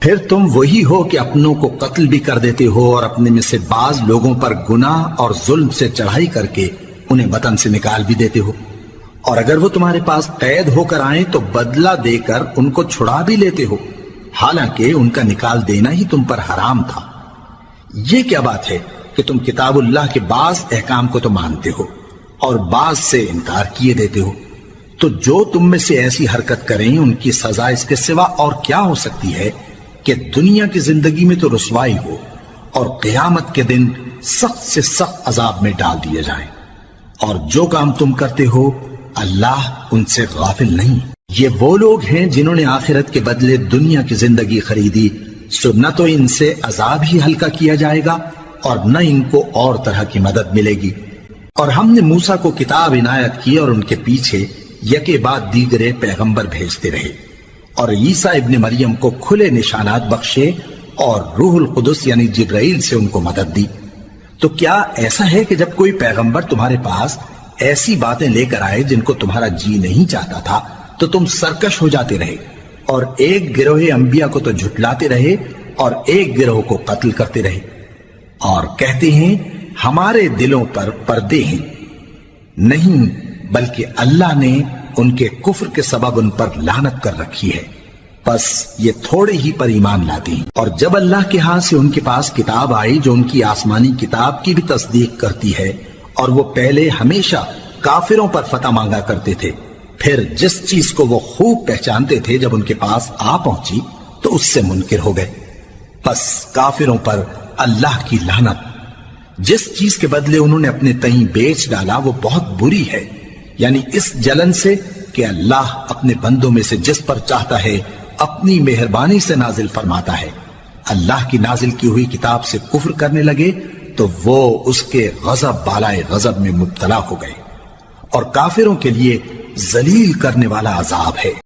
پھر تم وہی ہو کہ اپنوں کو قتل بھی کر دیتے ہو اور اپنے میں سے بعض لوگوں پر گناہ اور ظلم سے چڑھائی کر کے انہیں وطن سے نکال بھی دیتے ہو، اور اگر وہ تمہارے پاس قید ہو کر آئیں تو بدلہ دے کر ان کو چھڑا بھی لیتے ہو، حالانکہ ان کا نکال دینا ہی تم پر حرام تھا۔ یہ کیا بات ہے کہ تم کتاب اللہ کے بعض احکام کو تو مانتے ہو اور بعض سے انکار کیے دیتے ہو؟ تو جو تم میں سے ایسی حرکت کریں ان کی سزا اس کے سوا اور کیا ہو سکتی ہے کہ دنیا کی زندگی میں تو رسوائی ہو اور قیامت کے دن سخت سے سخت عذاب میں ڈال دیے جائیں۔ اور جو کام تم کرتے ہو اللہ ان سے غافل نہیں۔ یہ وہ لوگ ہیں جنہوں نے آخرت کے بدلے دنیا کی زندگی خریدی، سو نہ تو ان سے عذاب ہی ہلکا کیا جائے گا اور نہ ان کو اور طرح کی مدد ملے گی۔ اور ہم نے موسیٰ کو کتاب عنایت کی اور ان کے پیچھے یکے بعد دیگرے پیغمبر بھیجتے رہے، اور عیسیٰ ابن مریم کو کھلے نشانات بخشے اور روح القدس یعنی جبرائیل سے ان کو مدد دی۔ تو کیا ایسا ہے کہ جب کوئی پیغمبر تمہارے پاس ایسی باتیں لے کر آئے جن کو تمہارا جی نہیں چاہتا تھا تو تم سرکش ہو جاتے رہے اور ایک گروہ انبیاء کو تو جھٹلاتے رہے اور ایک گروہ کو قتل کرتے رہے، اور کہتے ہیں ہمارے دلوں پر پردے ہیں؟ نہیں، بلکہ اللہ نے ان کے کفر کے سبب ان پر لعنت کر رکھی ہے، بس یہ تھوڑے ہی پر ایمان لاتے ہیں۔ اور جب اللہ کے ہاں سے ان کے پاس کتاب آئی جو ان کی آسمانی کتاب کی بھی تصدیق کرتی ہے، اور وہ پہلے ہمیشہ کافروں پر فتح مانگا کرتے تھے، پھر جس چیز کو وہ خوب پہچانتے تھے جب ان کے پاس آ پہنچی تو اس سے منکر ہو گئے، بس کافروں پر اللہ کی لعنت۔ جس چیز کے بدلے انہوں نے اپنے تئیں بیچ ڈالا وہ بہت بری ہے، یعنی اس جلن سے کہ اللہ اپنے بندوں میں سے جس پر چاہتا ہے اپنی مہربانی سے نازل فرماتا ہے۔ اللہ کی نازل کی ہوئی کتاب سے کفر کرنے لگے تو وہ اس کے غضب بالائے غضب میں مبتلا ہو گئے، اور کافروں کے لیے ذلیل کرنے والا عذاب ہے۔